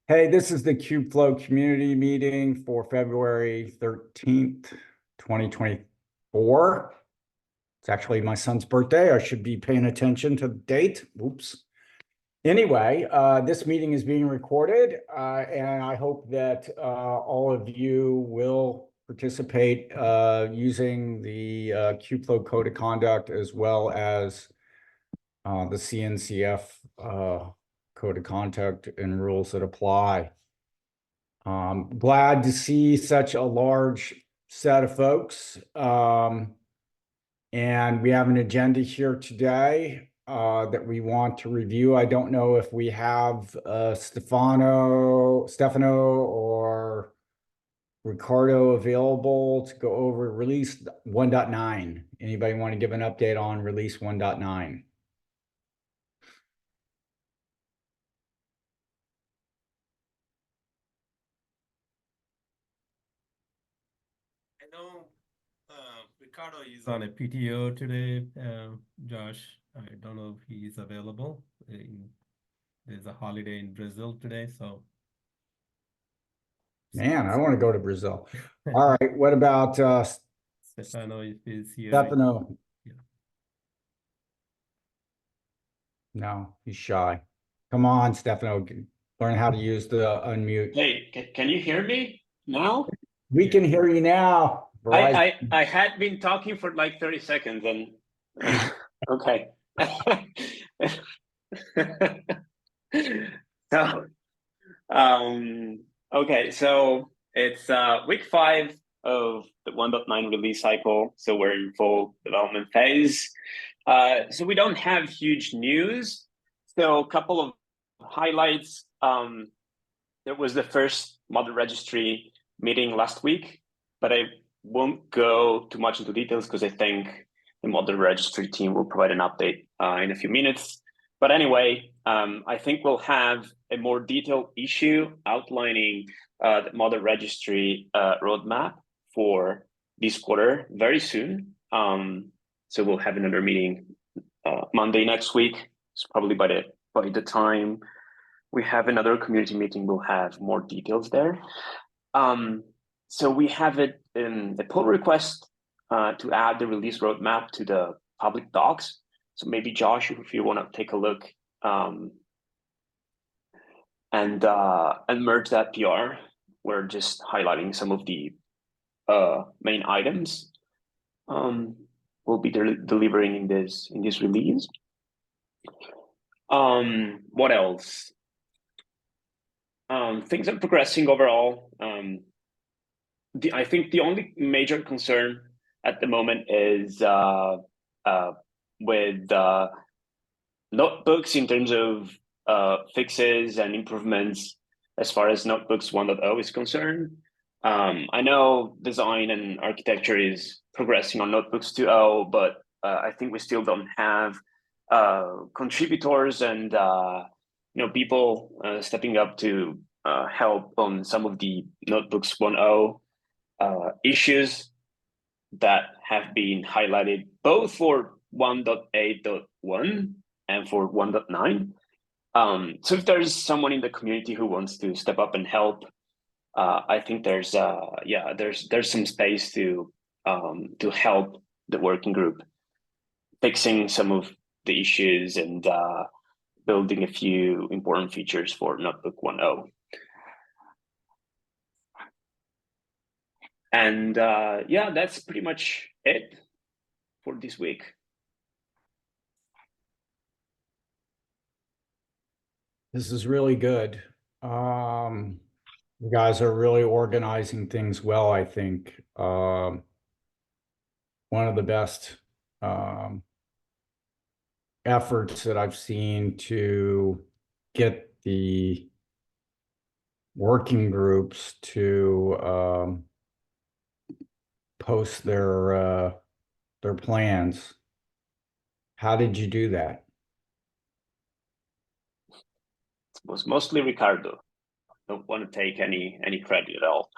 Hey, this is the Kubeflow community meeting for February 13th, 2024. It's actually my son's birthday. I should be paying attention to the date. Oops. Anyway, this meeting is being recorded, and I hope that all of you will participate using the Kubeflow Code of Conduct as well as the CNCF Code of Conduct and rules that apply. Glad to see such a large set of folks. And we have an agenda here today that we want to review. I don't know if we have Stefano or Ricardo available to go over release 1.9. Anybody want to give an update on release 1.9? I know Ricardo is on a PTO today, Josh. I don't know if he's available. There's a holiday in Brazil today, so. Man, I want to go to Brazil. All right, what about Stefano is here. Stefano? Yeah. No, he's shy. Come on, Stefano, learn how to use the unmute. Hey, can you hear me now? We can hear you now. I had been talking for like 30 seconds and okay. So okay, so it's week 5 of the 1.9 release cycle. So we're in full development phase. So we don't have huge news. So a couple of highlights. There was the first model registry meeting last week, but I won't go too much into details because I think the model registry team will provide an update in a few minutes. But anyway, I think we'll have a more detailed issue outlining the model registry roadmap for this quarter very soon. So we'll have another meeting Monday next week. So probably by the time we have another community meeting, we'll have more details there. So we have it in the pull request to add the release roadmap to the public docs. So maybe Josh, if you want to take a look and merge that PR, we're just highlighting some of the main items we'll be delivering in this release. What else? Things are progressing overall. I think the only major concern at the moment is with notebooks in terms of fixes and improvements as far as notebooks 1.0 is concerned. I know design and architecture is progressing on notebooks 2.0, but I think we still don't have contributors and people stepping up to help on some of the notebooks 1.0 issues that have been highlighted both for 1.8.1 and for 1.9. So if there's someone in the community who wants to step up and help, I think there's some space to help the working group fixing some of the issues and building a few important features for Notebook 1.0. And that's pretty much it for this week. This is really good. You guys are really organizing things well, I think. One of the best efforts that I've seen to get the working groups to post their plans. How did you do that? It was mostly Ricardo. Don't want to take any credit at all.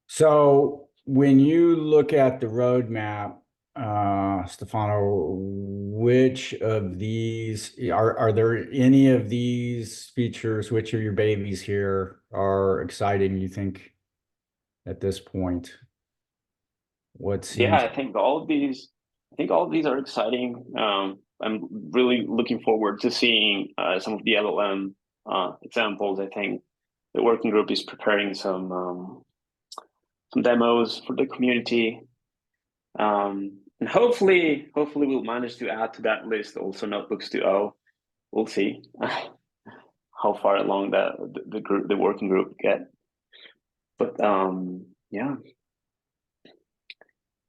So when you look at the roadmap, Stefano, which of these are there any of these features, which of your babies here are exciting, you think, at this point? What Yeah, seems I think all of these are exciting. I'm really looking forward to seeing some of the LLM examples. I think the working group is preparing some demos for the community. And hopefully we'll manage to add to that list also notebooks 2.0. We'll see how far along the working group get. But yeah.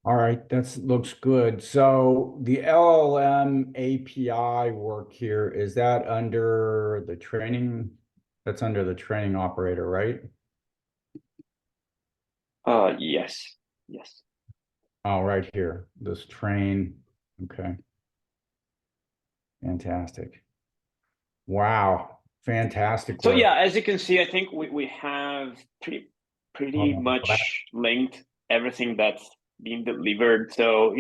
all right, that looks good. So the LLM API work here, is that under the training? That's under the training operator, right? Yes. Oh, right here, this train. Okay. Fantastic. Wow. Fantastic So work. yeah, as you can see, I think we have pretty much linked everything that's being delivered. So,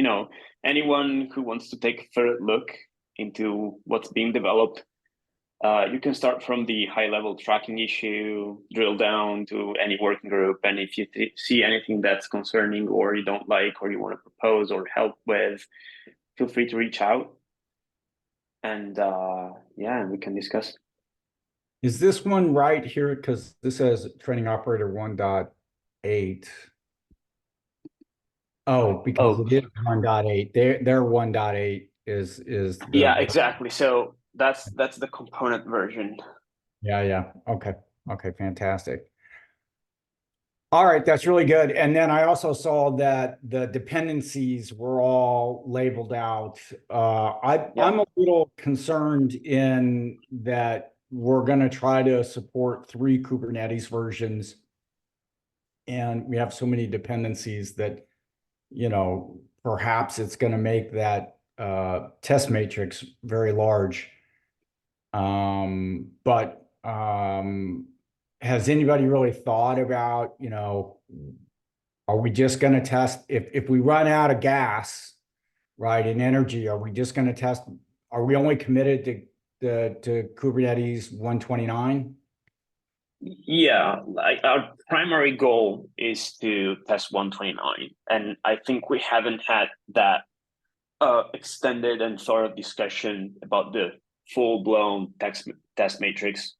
anyone who wants to take a further look into what's being developed, you can start from the high-level tracking issue, drill down to any working group, and if you see anything that's concerning or you don't like or you want to propose or help with, feel free to reach out. And yeah, we can discuss. Is this one right here? Because this says training operator 1.8. Oh, because it is 1.8. Their 1.8 is the Yeah, exactly. So that's the component version. yeah. Okay, fantastic. All right, that's really good. And then I also saw that the dependencies were all labeled out. I'm a little concerned in that we're going to try to support 3 Kubernetes versions, and we have so many dependencies that, perhaps it's going to make that test matrix very large. But has anybody really thought about, are we just going to test if we run out of gas, right, and energy, are we just going to test, are we only committed to Kubernetes 129? Yeah, like our primary goal is to test 129, and I think we haven't had that extended and thorough discussion about the full-blown test matrix,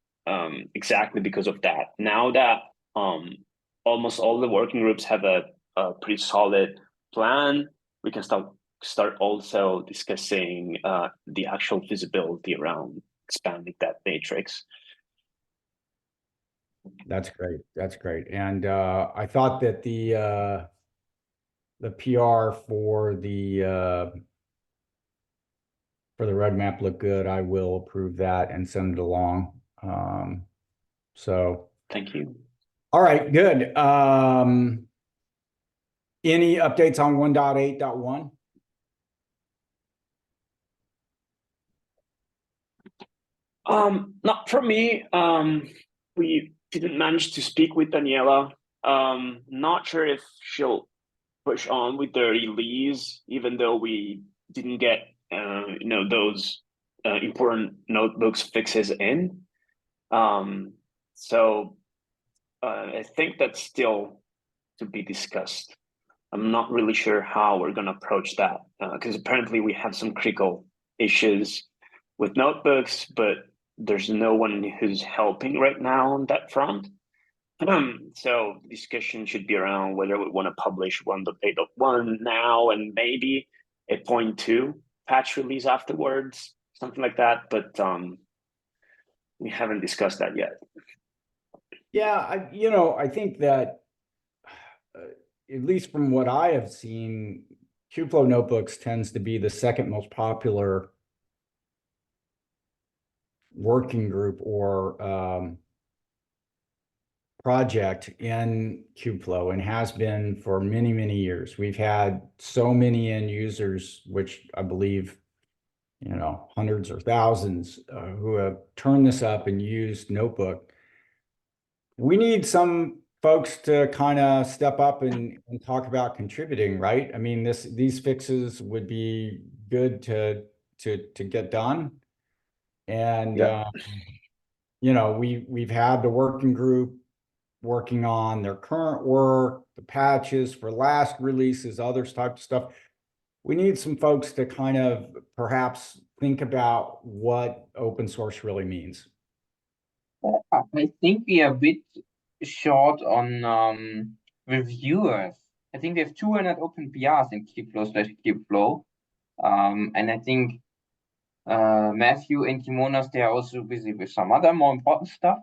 exactly because of that. Now that almost all the working groups have a pretty solid plan, we can start also discussing the actual feasibility around expanding that matrix. That's great. That's great. And I thought that the PR for the roadmap looked good. I will approve that and send it along. So Thank you. all right, good. Any updates on 1.8.1? Not from me. We didn't manage to speak with Daniela. Not sure if she'll push on with the release, even though we didn't get those important notebooks fixes in. So I think that's still to be discussed. I'm not really sure how we're going to approach that because apparently we have some critical issues with notebooks, but there's no one who's helping right now on that front. So discussion should be around whether we want to publish 1.8.1 now and maybe a 0.2 patch release afterwards, something like that. But we haven't discussed that yet. Yeah, I think that at least from what I have seen, Kubeflow notebooks tends to be the second most popular working group or project in Kubeflow and has been for many, many years. We've had so many end users, which I believe, hundreds or thousands who have turned this up and used Notebook. We need some folks to kind of step up and talk about contributing, right? I mean, these fixes would be good to get done. And Yeah. you know, we've had the working group working on their current work, the patches for last releases, other type of stuff. We need some folks to kind of perhaps think about what open source really means. I think we are a bit short on reviewers. I think we have 200 open PRs in Kubeflow/Kubeflow. And I think Matthew and Kimonos, they are also busy with some other more important stuff.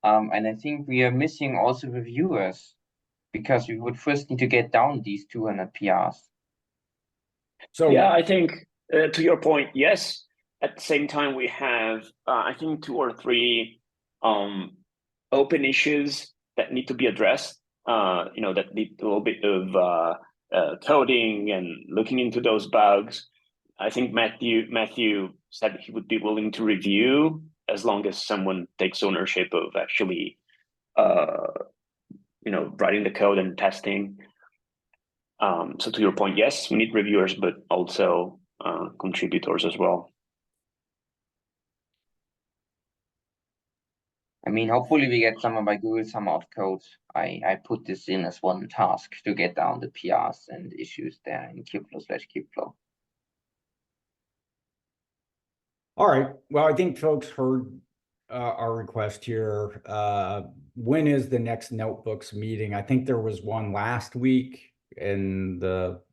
And I think we are missing also reviewers because we would first need to get down these 200 PRs. So Yeah, I think to your point, yes. At the same time, we have I think 2 or 3 open issues that need to be addressed. You know, that need a little bit of coding and looking into those bugs. I think Matthew said he would be willing to review as long as someone takes ownership of actually you know, writing the code and testing. So to your point, yes, we need reviewers, but also contributors as well. I mean, hopefully we get Summer by Google Summer of Code. I put this in as one task to get down the PRs and issues there in Kubeflow/Kubeflow. all right. Well, I think folks heard our request here. When is the next notebooks meeting? I think there was one last week, and there'll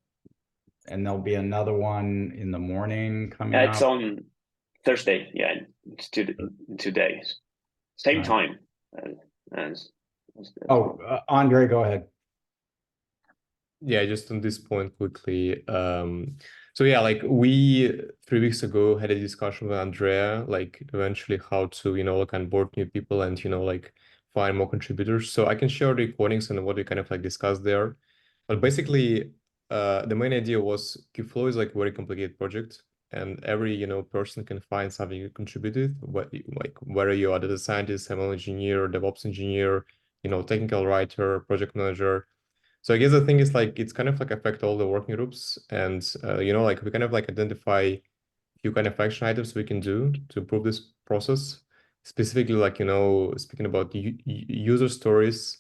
be another one in the morning coming Yeah, it's up. on Thursday. Yeah, it's 2 days, same Right. time as Oh, Andre, go ahead. Yeah, just on this point quickly. So yeah, like we 3 weeks ago had a discussion with Andrea, like eventually how to, you know, like onboard new people and, you know, like find more contributors. So I can share the recordings and what we kind of like discussed there. But basically, the main idea was Kubeflow is like a very complicated project, and every, you know, person can find something you contributed, like whether you are a data scientist, ML engineer, DevOps engineer, you know, technical writer, project manager. So I guess the thing is like it's kind of like affect all the working groups, and you know, like we kind of like identify a few kind of action items we can do to improve this process. Specifically, like, you know, speaking about user stories,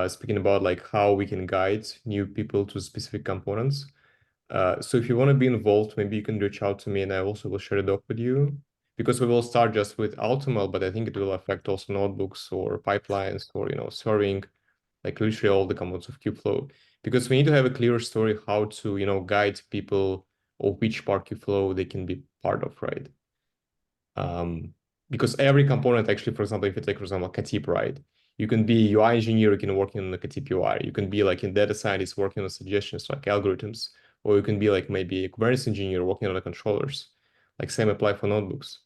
speaking about like how we can guide new people to specific components. So if you want to be involved, maybe you can reach out to me, and I also will share the doc with you, because we will start just with Automl, but I think it will affect also notebooks or pipelines or, you know, serving, like literally all the components of Kubeflow, because we need to have a clear story how to, you know, guide people or which part Kubeflow they can be part of, right? Because every component actually, for example, if you take, for example, Katib, right? You can be UI engineer, you can work in the Katib UI. You can be like in data scientist working on suggestions like algorithms, or you can be like maybe a Kubernetes engineer working on the controllers. Like same apply for notebooks.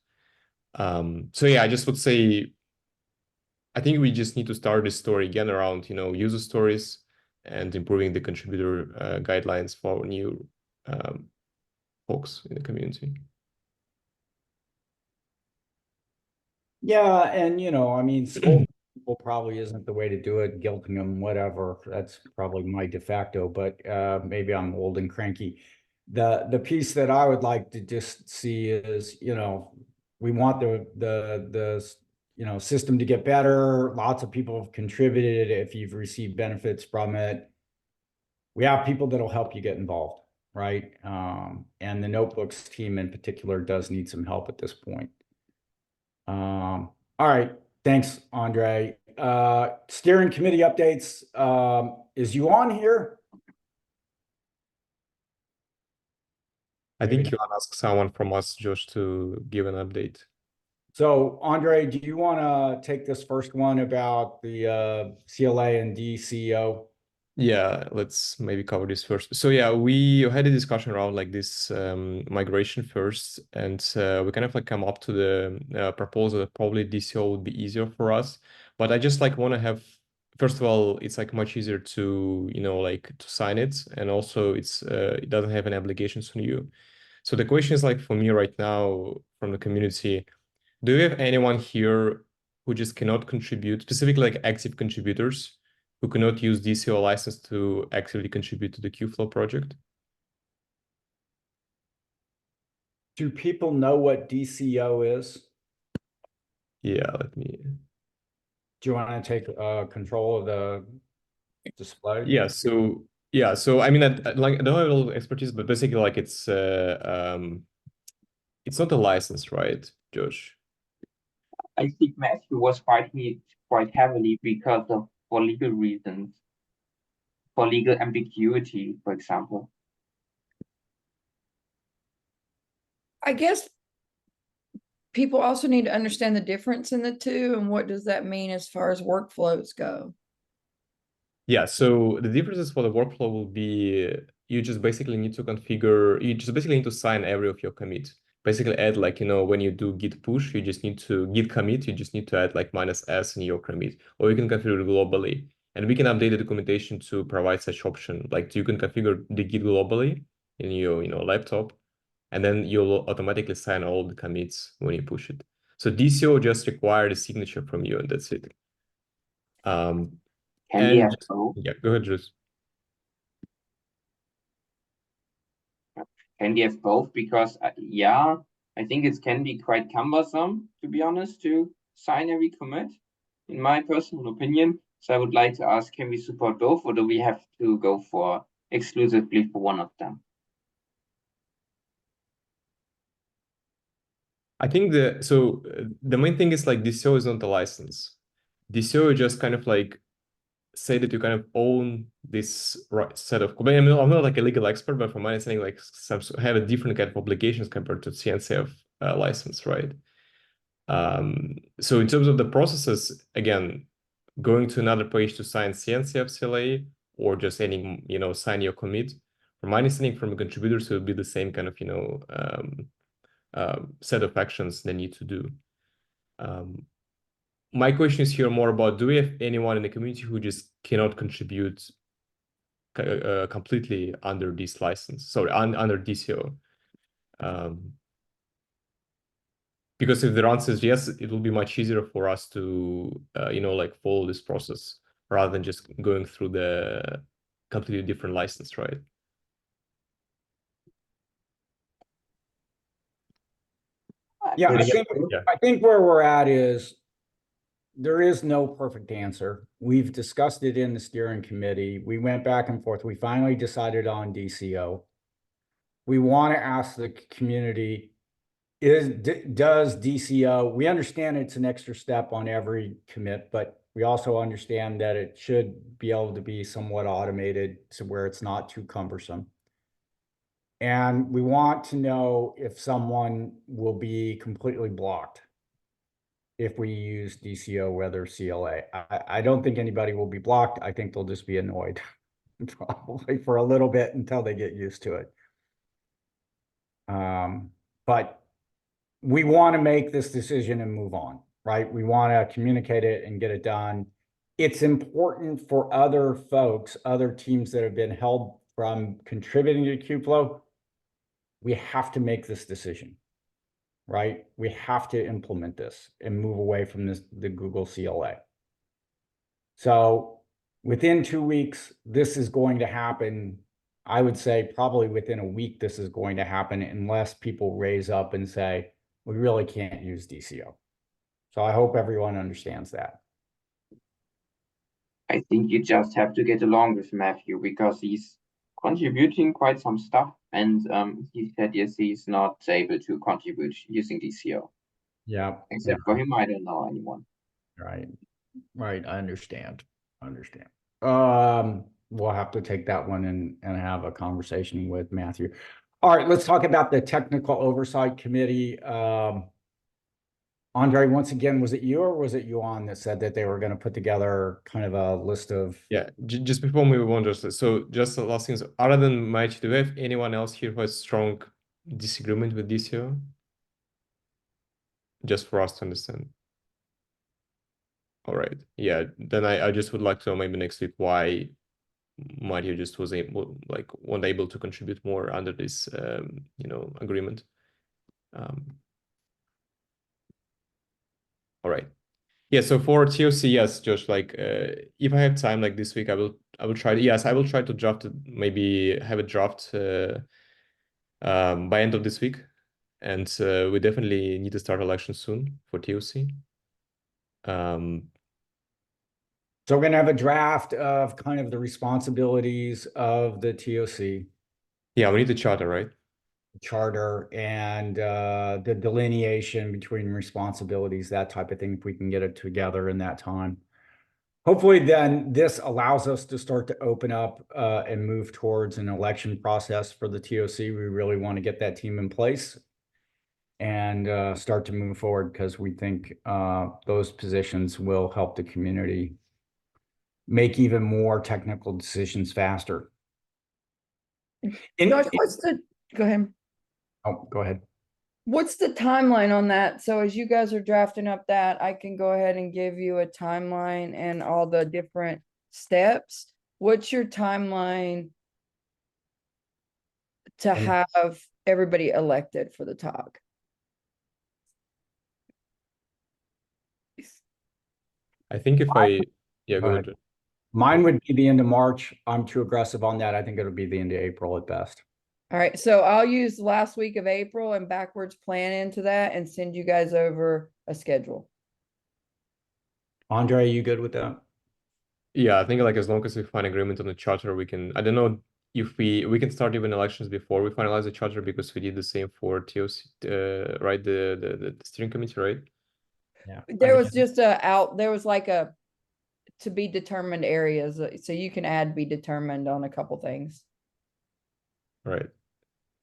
So yeah, I just would say, I think we just need to start this story again around, you know, user stories and improving the contributor guidelines for new folks in the community. Yeah, and you know, I mean, scolding people probably isn't the way to do it, guilting them, whatever. That's probably my de facto, but maybe I'm old and cranky. The piece that I would like to just see is, you know, we want the you know, system to get better. Lots of people have contributed if you've received benefits from it. We have people that'll help you get involved, right? And the notebooks team in particular does need some help at this point. All right, thanks, Andre. Steering committee updates. Is you on here? I think you want to ask someone from us, Josh, to give an update. So, Andre, do you want to take this first one about the CLA and DCO? Yeah, let's maybe cover this first. So yeah, we had a discussion around like this migration first, and we kind of like come up to the proposal that probably DCO would be easier for us. But I just like want to have, first of all, it's like much easier to, you know, like to sign it, and also it's it doesn't have any obligations on you. So the question is like for me right now from the community, do you have anyone here who just cannot contribute, specifically like active contributors, who cannot use DCO license to actively contribute to the Kubeflow project? Do people know what DCO is? Yeah, let me. Do you want to take control of the display? Yeah, so I mean, like I don't have a lot of expertise, but basically, like it's not a license, right, Josh? I think Matthew was fighting it quite heavily because of for legal reasons, for legal ambiguity, for example. I guess people also need to understand the difference in the two and what does that mean as far as workflows go. Yeah, so the differences for the workflow will be you just basically need to sign every of your commit. Basically add like, when you do git push, you just need to git commit, you just need to add like -s in your commit, or you can configure it globally. And we can update the documentation to provide such option. Like you can configure the git globally in your laptop, and then you'll automatically sign all the commits when you push it. So DCO just requires a signature from you, and that's it. Can we have both? Yeah, go ahead, Drews. Can we have both? Because yeah, I think it can be quite cumbersome, to be honest, to sign every commit, in my personal opinion. So I would like to ask, can we support both, or do we have to go for exclusively for one of them? I think the main thing is like DCO is not a license. DCO just kind of like say that you kind of own this set of. I mean, I'm not like a legal expert, but from my understanding, like some have a different kind of obligations compared to CNCF license, right? So in terms of the processes, again, going to another page to sign CNCF CLA or just any sign your commit. From my understanding, from the contributors, it will be the same kind of set of actions they need to do. My question is here more about, do we have anyone in the community who just cannot contribute completely under this license? Sorry, under DCO. Because if the answer is yes, it will be much easier for us to, like follow this process rather than just going through the completely different license, right? Yeah, I think where we're at is there is no perfect answer. We've discussed it in the steering committee. We went back and forth. We finally decided on DCO. We want to ask the community, does DCO, we understand it's an extra step on every commit, but we also understand that it should be able to be somewhat automated to where it's not too cumbersome. And we want to know if someone will be completely blocked if we use DCO, whether CLA. I don't think anybody will be blocked. I think they'll just be annoyed probably for a little bit until they get used to it. But we want to make this decision and move on, right? We want to communicate it and get it done. It's important for other folks, other teams that have been held from contributing to Kubeflow. We have to make this decision, right? We have to implement this and move away from the Google CLA. So within 2 weeks, this is going to happen. I would say probably within a week, this is going to happen unless people raise up and say, we really can't use DCO. So I hope everyone understands that. I think you just have to get along with Matthew because he's contributing quite some stuff, and he said yes, he's not able to contribute using DCO. Yeah. Except for him, I don't know anyone. Right. I understand. We'll have to take that one and have a conversation with Matthew. All right, let's talk about the technical oversight committee. Andre, once again, was it you or was it Yuan that said that they were going to put together kind of a list of? Yeah, just before we move on, just the last things. Other than Mike, do we have anyone else here who has strong disagreement with DCO? Just for us to understand. All right. Yeah, then I just would like to know maybe next week why Mario just was wasn't able to contribute more under this agreement. All right. Yeah, so for TOC, yes, Josh, like if I have time like this week, I will try yes, I will try to draft it, maybe have a draft by end of this week. And we definitely need to start election soon for TOC. So we're gonna have a draft of kind of the responsibilities of the TOC Yeah, we need the charter, right? charter and the delineation between responsibilities, that type of thing, if we can get it together in that time. Hopefully then this allows us to start to open up and move towards an election process for the TOC. We really want to get that team in place and start to move forward because we think those positions will help the community make even more technical decisions faster. Josh, go ahead. Oh, go ahead. What's the timeline on that? So as you guys are drafting up that, I can go ahead and give you a timeline and all the different steps. What's your timeline to have everybody elected for the talk? I think if yeah, Go go ahead. ahead. Mine would be the end of March. I'm too aggressive on that. I think it'll be the end of April at best. All right, so I'll use the last week of April and backwards plan into that and send you guys over a schedule. Andre, you good with that? Yeah, I think like as long as we find agreement on the charter, we can. I don't know if we can start even elections before we finalize the charter because we did the same for TOC, right? The steering committee, right? Yeah. There was just there was like a to be determined areas, so you can add be determined on a couple things. Right.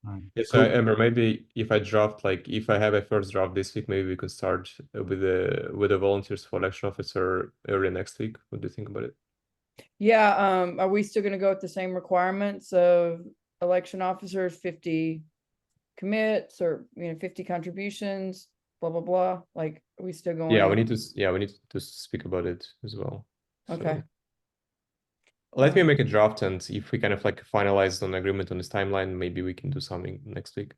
Right. Yeah, so Ember, maybe if I draft if I have a first draft this week, maybe we can start with the volunteers for election officer early next week. What do you think about it? Yeah, are we still gonna go with the same requirements of election officers, 50 commits or 50 contributions, blah blah blah? Like, are we still going? Yeah, we need to speak about it as well. Okay. Let me make a draft, and if we kind of finalize an agreement on this timeline, maybe we can do something next week.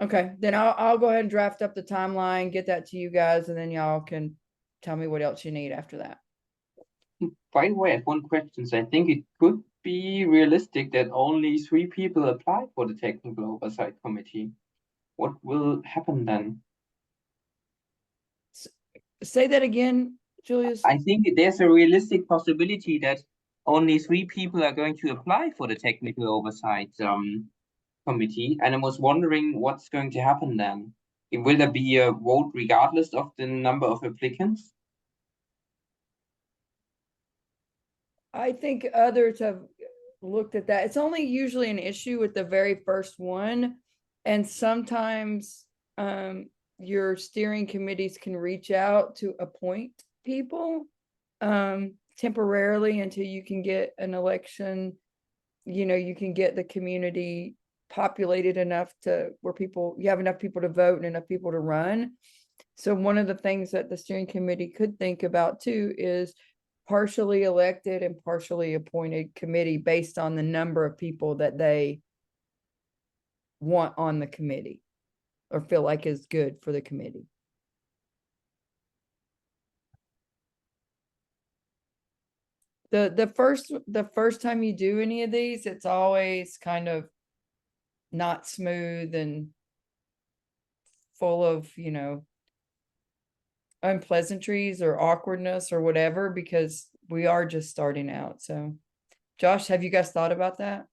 Okay, then I'll go ahead and draft up the timeline, get that to you guys, and then y'all can tell me what else you need after that. By the way, I have one question. So I think it could be realistic that only 3 people apply for the technical oversight committee. What will happen then? Say that again, Julius. I think there's a realistic possibility that only 3 people are going to apply for the technical oversight committee, and I was wondering what's going to happen then. Will there be a vote regardless of the number of applicants? I think others have looked at that. It's only usually an issue with the very first one. And sometimes your steering committees can reach out to appoint people temporarily until you can get an election. You can get the community populated enough to where you have enough people to vote and enough people to run. So one of the things that the steering committee could think about too is partially elected and partially appointed committee based on the number of people that they want on the committee or feel like is good for the committee. The first time you do any of these, it's always kind of not smooth and full of, unpleasantries or awkwardness or whatever, because we are just starting out. So Josh, have you guys thought about that?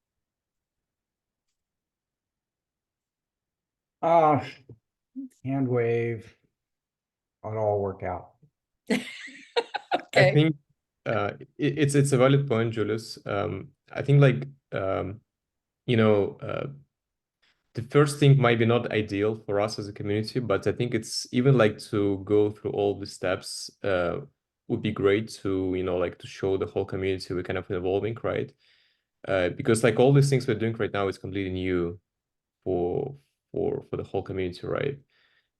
Hand wave. It'll all work out. Okay. I think it's a valid point, Julius. I think the first thing might be not ideal for us as a community, but I think it's even to go through all the steps would be great to to show the whole community we're kind of evolving, right? Because all these things we're doing right now is completely new for the whole community, right?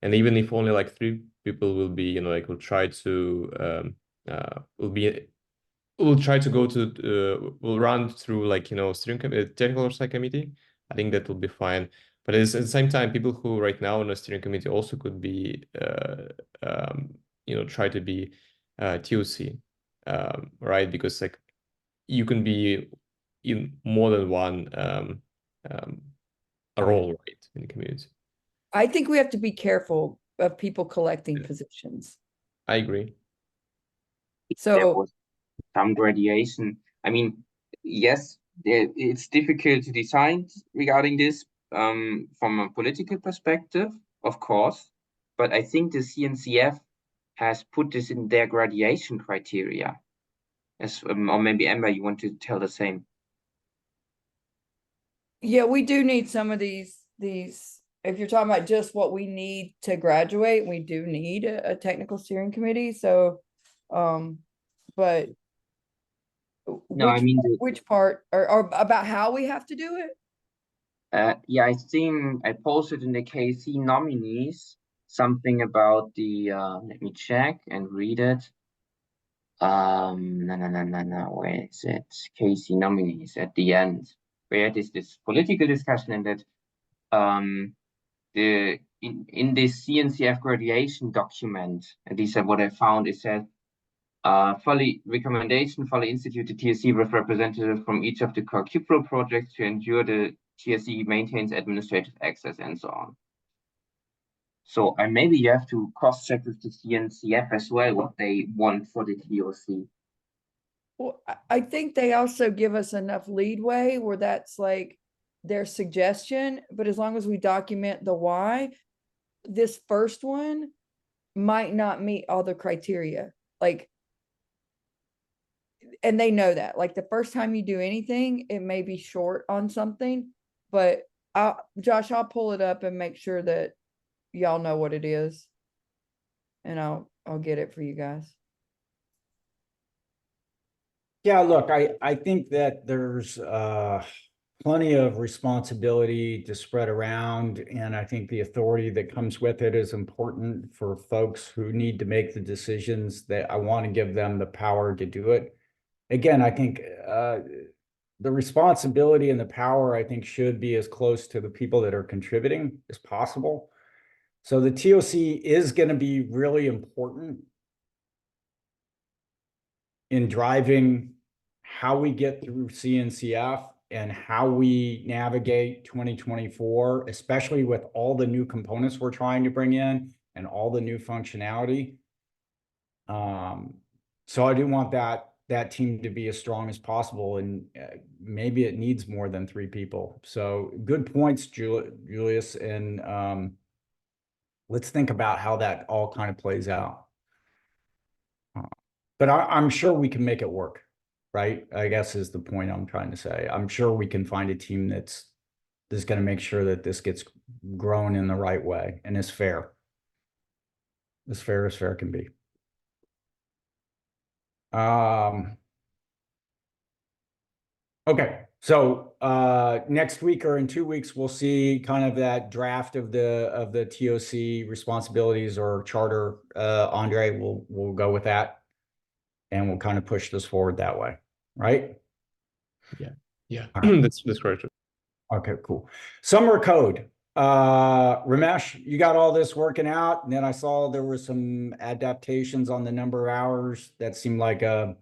And even if only 3 people will be will try to we'll try to go to we'll run through steering technical oversight committee. I think that will be fine. But at the same time, people who right now on the steering committee also could be try to be TOC, right? Because like you can be in more than one role, right, in the community. I think we have to be careful of people collecting positions. I agree. There So was some gradation. I mean, yes, it's difficult to decide regarding this from a political perspective, of course, but I think the CNCF has put this in their gradation criteria. As or maybe Amber, you want to tell the same? yeah, we do need some of these, if you're talking about just what we need to graduate, we do need a technical steering committee, so, but No, I mean, which part, or about how we have to do it? yeah, I think I posted in the KC nominees something about the, let me check and read it. No, where is it? KC nominees at the end, where it is this political discussion, and that in this CNCF graduation document, and these are what I found, it said follow the institute the TSC with representatives from each of the core Kubeflow projects to ensure the TSC maintains administrative access and so on. So, and maybe you have to cross-check with the CNCF as well what they want for the TOC. Well, I think they also give us enough leadway where that's like their suggestion, but as long as we document the why, this first one might not meet all the criteria, like, and they know that, like, the first time you do anything, it may be short on something, but Josh, I'll pull it up and make sure that y'all know what it is. And I'll get it for you guys. Yeah, look, I think that there's plenty of responsibility to spread around, and I think the authority that comes with it is important for folks who need to make the decisions. That I want to give them the power to do it. Again, I think the responsibility and the power, I think, should be as close to the people that are contributing as possible. So the TOC is going to be really important in driving how we get through CNCF and how we navigate 2024, especially with all the new components we're trying to bring in and all the new functionality. So I do want that team to be as strong as possible, and maybe it needs more than 3 people. So good points, Julius, and let's think about how that all kind of plays out. But I'm sure we can make it work, right? I guess is the point I'm trying to say. I'm sure we can find a team that's going to make sure that this gets grown in the right way and is fair. As fair can be. Okay, so next week or in 2 weeks, we'll see kind of that draft of the TOC responsibilities or charter. Andre, we'll go with that, and we'll kind of push this forward that way, right? Yeah, Right. that's correct. Okay, cool. Summer code. Ramesh, you got all this working out, and then I saw there were some adaptations on the number of hours. That seemed like a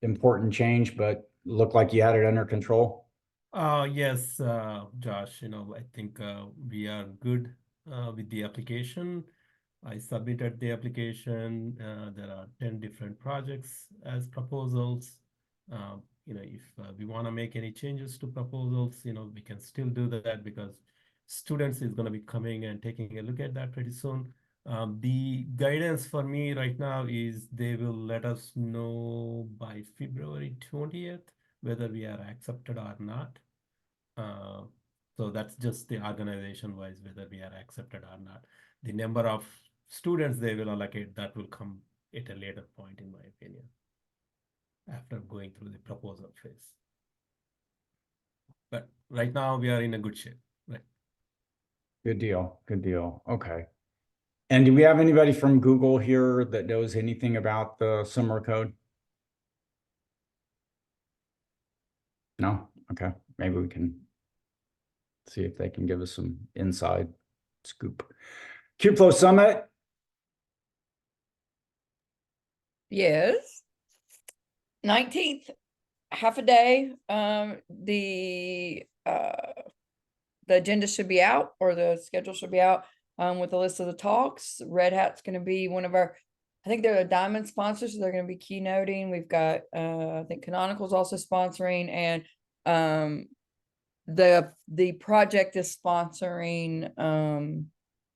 important change, but looked like you had it under control. Yes, Josh, I think we are good with the application. I submitted the application. There are 10 different projects as proposals. If we want to make any changes to proposals, we can still do that because students is going to be coming and taking a look at that pretty soon. The guidance for me right now is they will let us know by February 20th whether we are accepted or not. So that's just the organization wise, whether we are accepted or not. The number of students they will allocate, that will come at a later point, in my opinion, after going through the proposal phase. But right now we are in a good shape, right? Good deal. Good deal. Okay. And do we have anybody from Google here that knows anything about the summer code? No? Okay. Maybe we can see if they can give us some inside scoop. Kubeflow Summit. Yes. 19th, half a day. The agenda should be out, or the schedule should be out, with the list of the talks. Red Hat's gonna be one of our, I think they're a diamond sponsor, so they're gonna be keynoting. We've got, I think Canonical's also sponsoring, and, the project is sponsoring,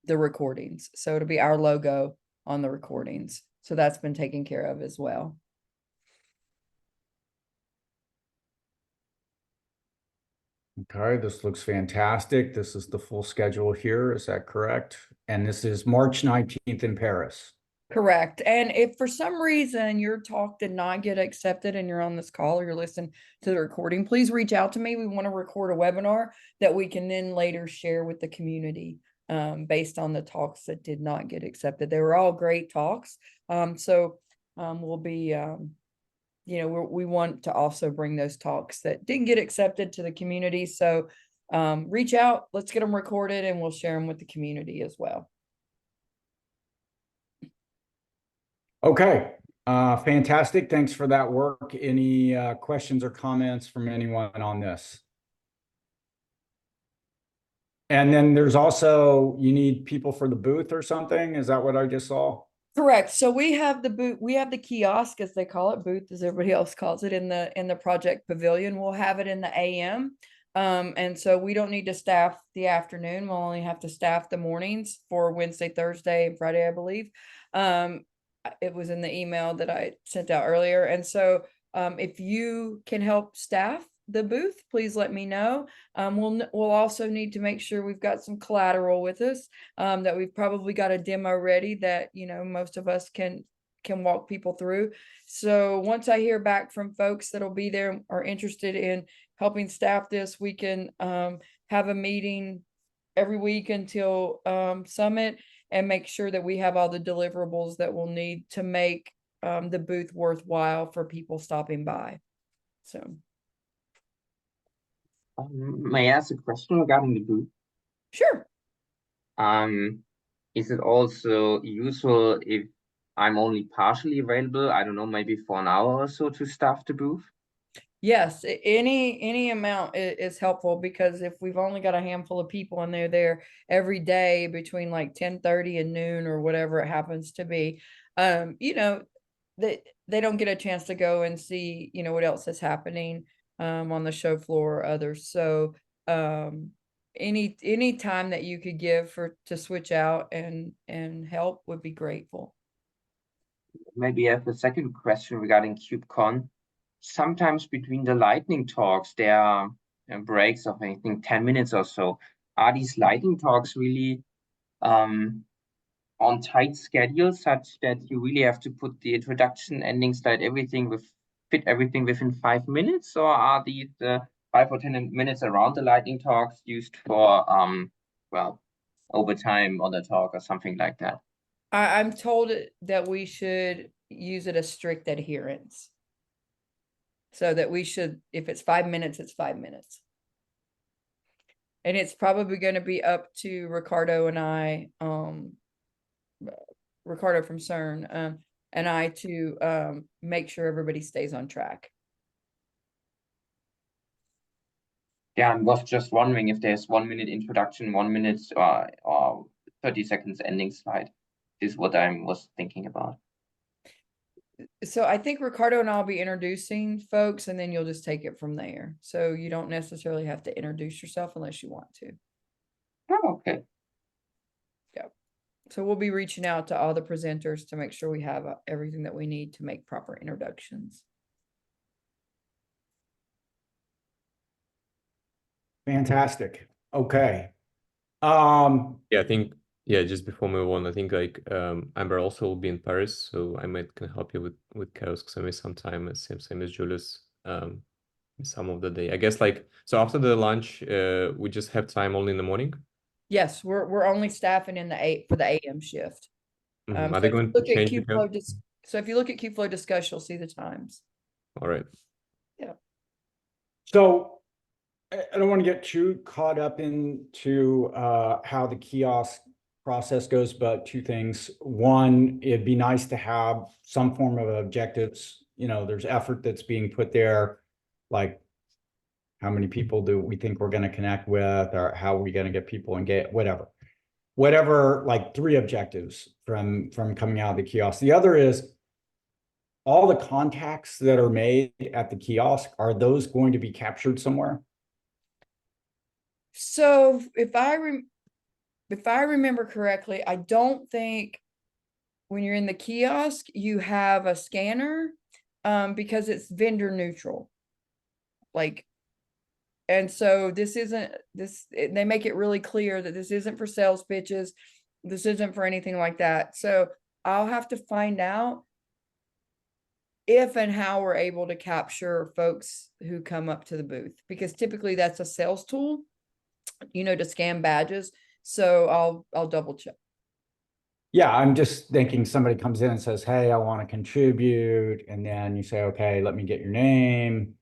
the recordings. So it'll be our logo on the recordings. So that's been taken care of as well. Okay, this looks fantastic. This is the full schedule here. Is that correct? And this is March 19th in Paris. Correct. And if for some reason your talk did not get accepted and you're on this call or you're listening to the recording, please reach out to me. We want to record a webinar that we can then later share with the community, based on the talks that did not get accepted. They were all great talks. We'll be, we want to also bring those talks that didn't get accepted to the community. So reach out, let's get them recorded, and we'll share them with the community as well. Okay, fantastic. Thanks for that work. Any questions or comments from anyone on this? And then there's also, you need people for the booth or something? Is that what I just saw? Correct. So we have the booth, we have the kiosk, as they call it, booth as everybody else calls it, in the project pavilion. We'll have it in the AM. And so we don't need to staff the afternoon. We'll only have to staff the mornings for Wednesday, Thursday, and Friday, I believe. It was in the email that I sent out earlier. And so if you can help staff the booth, please let me know. We'll also need to make sure we've got some collateral with us, that we've probably got a demo ready that, most of us can walk people through. So once I hear back from folks that'll be there, are interested in helping staff this, we can have a meeting every week until Summit, and make sure that we have all the deliverables that we'll need to make the booth worthwhile for people stopping by. So. May I ask a question regarding the booth? Sure. Is it also useful if I'm only partially available? I don't know, maybe for an hour or so to staff the booth? Yes, any amount is helpful, because if we've only got a handful of people and they're there every day between like 10:30 and noon or whatever it happens to be, they don't get a chance to go and see, what else is happening on the show floor or others. So any time that you could give to switch out and help would be grateful. Maybe I have a second question regarding KubeCon. Sometimes between the lightning talks, there are breaks of, I think, 10 minutes or so. Are these lightning talks really on tight schedules, such that you really have to put the introduction, ending slide, fit everything within 5 minutes? Or are these 5 or 10 minutes around the lightning talks used for, overtime on the talk or something like that? I'm told that we should use it as strict adherence. So that we should, if it's 5 minutes, it's 5 minutes. And it's probably going to be up to Ricardo and I, Ricardo from CERN, and I to make sure everybody stays on track. Yeah, I was just wondering if there's 1 minute introduction, 1 minute or 30 seconds ending slide, is what I was thinking about. So I think Ricardo and I'll be introducing folks, and then you'll just take it from there. So you don't necessarily have to introduce yourself unless you want to. Oh, okay. Yeah. So we'll be reaching out to all the presenters to make sure we have everything that we need to make proper introductions. Fantastic. Okay. Yeah, I think, just before we move on, I think Amber also will be in Paris, so I might can help you with chaos, because I miss some time, same as Julius, some of the day. I guess so after the lunch, we just have time only in the morning. Yes, we're only staffing in for the AM shift. Are they going to change it? So if you look at Kubeflow Discuss, you'll see the times. All right. Yeah. So I don't want to get too caught up into how the kiosk process goes, but two things. One, it'd be nice to have some form of objectives. You know, there's effort that's being put there, like how many people do we think we're going to connect with, or how are we going to get people engaged, whatever, like 3 objectives from coming out of the kiosk. The other is all the contacts that are made at the kiosk, are those going to be captured somewhere? So if I remember correctly, I don't think when you're in the kiosk, you have a scanner, because it's vendor neutral. Like, and so they make it really clear that this isn't for sales pitches. This isn't for anything like that. So I'll have to find out if and how we're able to capture folks who come up to the booth, because typically that's a sales tool, you know, to scan badges. So I'll double check. Yeah, I'm just thinking somebody comes in and says, hey, I want to contribute. And then you say, okay, let me get your name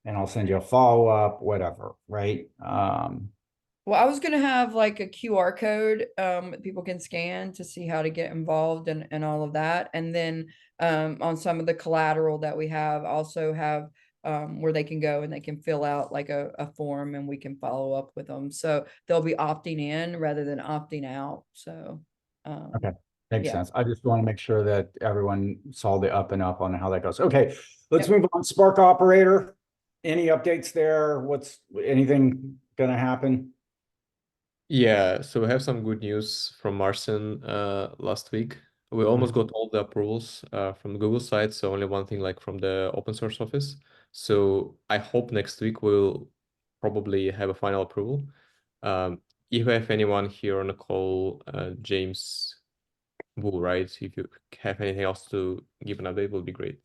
and I'll send you a follow-up, whatever, right? Well, I was gonna have like a QR code that people can scan to see how to get involved and all of that. And then on some of the collateral that we have, also have where they can go and they can fill out like a form and we can follow up with them. So they'll be opting in rather than opting out. So Okay, makes yeah. sense. I just want to make sure that everyone saw the up and up on how that goes. Okay, let's Yep. move on. Spark operator. Any updates there? Anything gonna happen? Yeah, so we have some good news from Marcin last week. We almost got all the approvals from the Google side, so only one thing like from the open source office. So I hope next week we'll probably have a final approval. If you have anyone here on the call, James Wu, right? If you have anything else to give an update, will be great.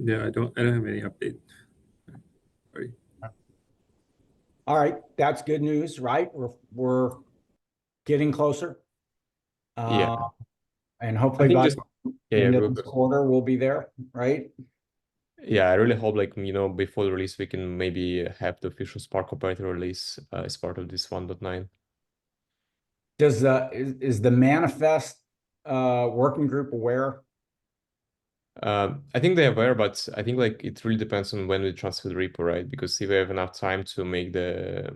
Yeah, I don't have any update. Sorry. All right, that's good news, right? We're getting closer. Yeah. And I hopefully think by just the yeah, end go, of go. this quarter, we'll be there, right? Yeah, I really hope like, you know, before the release, we can maybe have the official Spark operator release as part of this 1.9. Does is the manifest working group aware? I think they're aware, but I think like it really depends on when we transfer the repo, right? Because if we have enough time to make to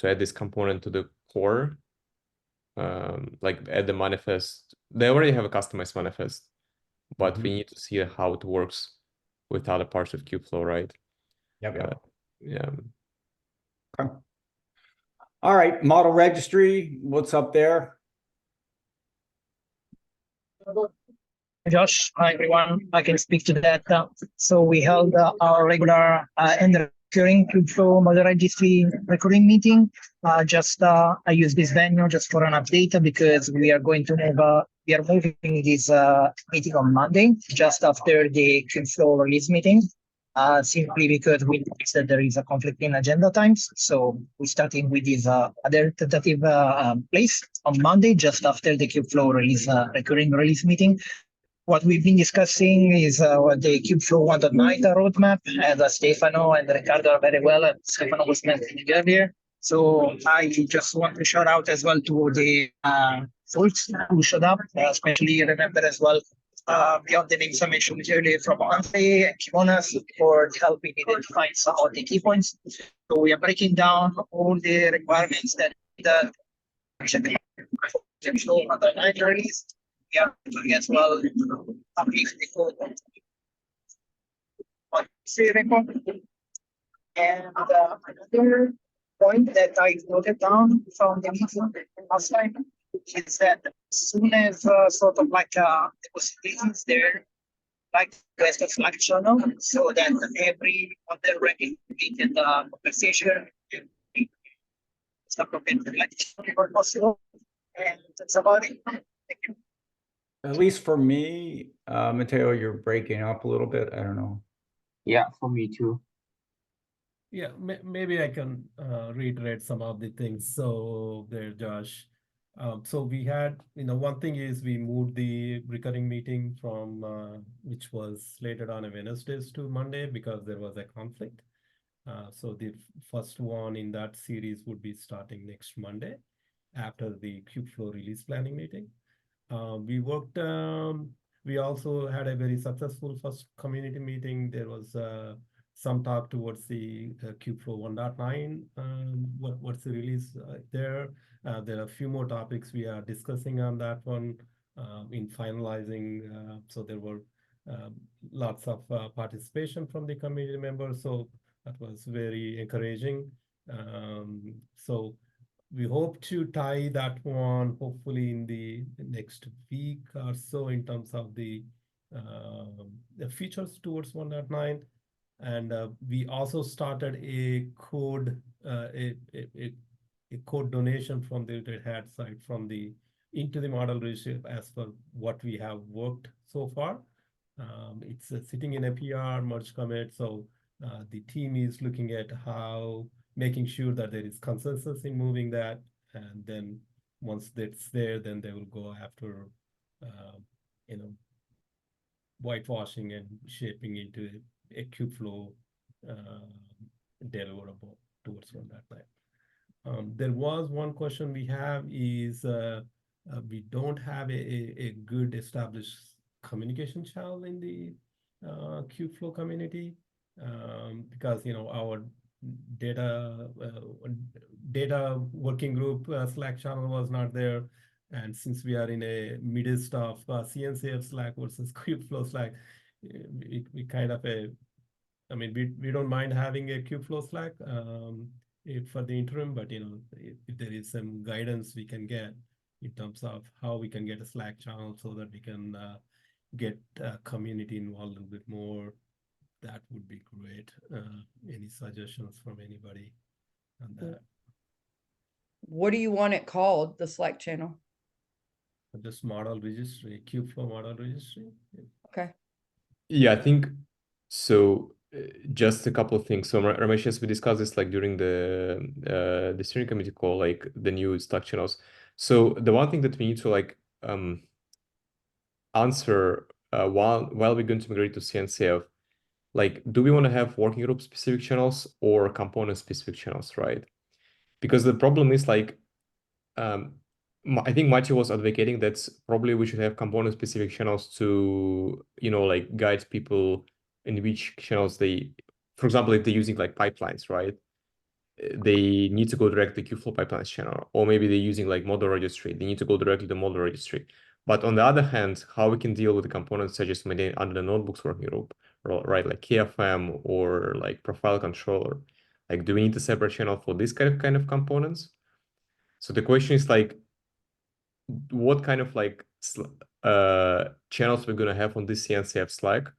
add this component to the core, like add the manifest, they already have a customized manifest, but we need to see how it works with other parts of Kubeflow, right? Yep. Yeah. Okay. All right, model registry, what's up there? Josh, hi everyone. I can speak to that. So we held our regular and recurring Kubeflow model registry recurring meeting. I use this venue just for an update because we are going to move. We are moving this meeting on Monday, just after the Kubeflow release meeting. Simply because we noticed that there is a conflict in agenda times. So we're starting with this other tentative place on Monday, just after the Kubeflow release recurring release meeting. What we've been discussing is the Kubeflow 1.9 roadmap, as Stefano and Ricardo are very well, and Stefano was mentioning earlier. So I just want to shout out as well to the folks who showed up, especially remember as well, beyond the names I mentioned earlier from Andre and Kimonas for helping identifying some of the key points. So we are breaking down all the requirements that the Kubeflow 1.9 release. Yeah, as well. And another point that I noted down from the meeting last time is that as soon as sort of like the possibilities there, like there's a Slack channel, so that every other regulated conversation can be appropriate, like possible. And that's about it. Thank you. At least for me, Matteo, you're breaking up a little bit. I don't know. Yeah, for me too. Yeah, maybe I can reiterate some of the things. So there, Josh. So we had, one thing is we moved the recurring meeting from which was slated on a Wednesdays to Monday because there was a conflict. So the first one in that series would be starting next Monday after the Kubeflow release planning meeting. We worked, we also had a very successful first community meeting. There was some talk towards the Kubeflow 1.9, what's the release there. There are a few more topics we are discussing on that one in finalizing. So there were lots of participation from the community members. So that was very encouraging. So we hope to tie that one hopefully in the next week or so in terms of the features towards 1.9. And we also started a code, a code donation from the Red Hat side from the into the model registry as per what we have worked so far. It's sitting in a PR merge commit. So the team is looking at how making sure that there is consensus in moving that. And then once that's there, then they will go after, whitewashing and shaping into a Kubeflow deliverable towards 1.9. There was one question we have is we don't have a good established communication channel in the Kubeflow community because our data working group Slack channel was not there, and since we are in a midst of CNCF Slack versus Kubeflow Slack, we kind of we don't mind having a Kubeflow Slack for the interim, but if there is some guidance we can get in terms of how we can get a Slack channel so that we can get community involved a little bit more, that would be great. Any suggestions from anybody on that? What do you want it called, the Slack channel? Just model registry, Kubeflow model registry. Okay. Yeah, I think so. Just a couple of things. So Ramesh, yes, we discussed this like during the steering committee call, like the new Slack channels. So the one thing that we need to like answer while we're going to migrate to CNCF, like, do we want to have working group specific channels or component specific channels, right? Because the problem is like, I think Mati was advocating that probably we should have component specific channels to, like guide people in which channels they, for example, if they're using like pipelines, right? They need to go directly to Kubeflow pipelines channel, or maybe they're using like model registry. They need to go directly to model registry. But on the other hand, how we can deal with the components such as maintain under the notebooks working group, right? Like KFM or like profile controller. Like, do we need a separate channel for this kind of components? So the question is like, what kind of like channels we're gonna have on this CNCF Slack,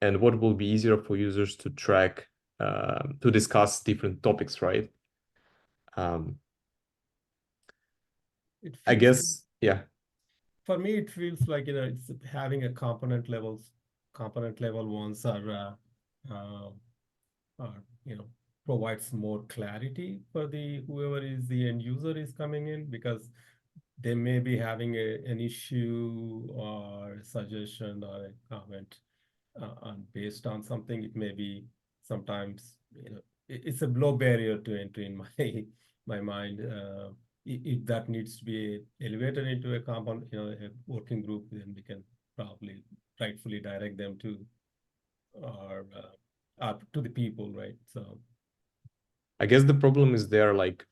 and what will be easier for users to track to discuss different topics, right? I guess, yeah. For me, it feels like it's having a component level ones are provides more clarity for the whoever is the end user is coming in, because they may be having an issue or a suggestion or a comment based on something. It may be sometimes it's a low barrier to entry in my mind. If that needs to be elevated into a component, a working group, then we can probably rightfully direct them to or to the people, right? So I guess the problem is there, like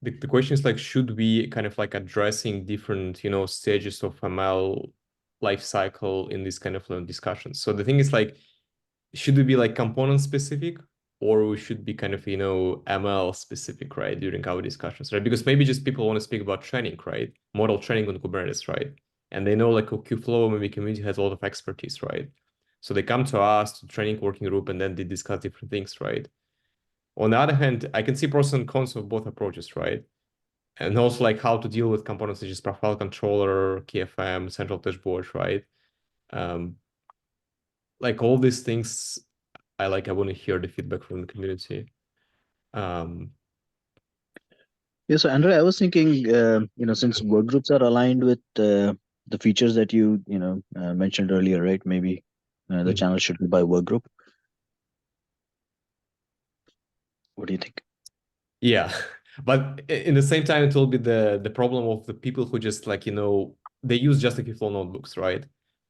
the question is like, should we kind of like addressing different, stages of ML life cycle in this kind of discussions? So the thing is like, should we be like component specific, or we should be kind of, ML specific, right, during our discussions, right? Because maybe just people want to speak about training, right? Model training on Kubernetes, right? And they know like Kubeflow, maybe community has a lot of expertise, right? So they come to us, to training working group, and then they discuss different things, right? On the other hand, I can see pros and cons of both approaches, right? And also like how to deal with components such as profile controller, KFM, central dashboard, right? Like all these things, I want to hear the feedback from the community. Yeah, so Andrea, I was thinking, since work groups are aligned with the features that you mentioned earlier, right? Maybe the channel should be by work group. What do you think? Yeah, but in the same time, it will be the problem of the people who just like, they use just the Kubeflow notebooks, right?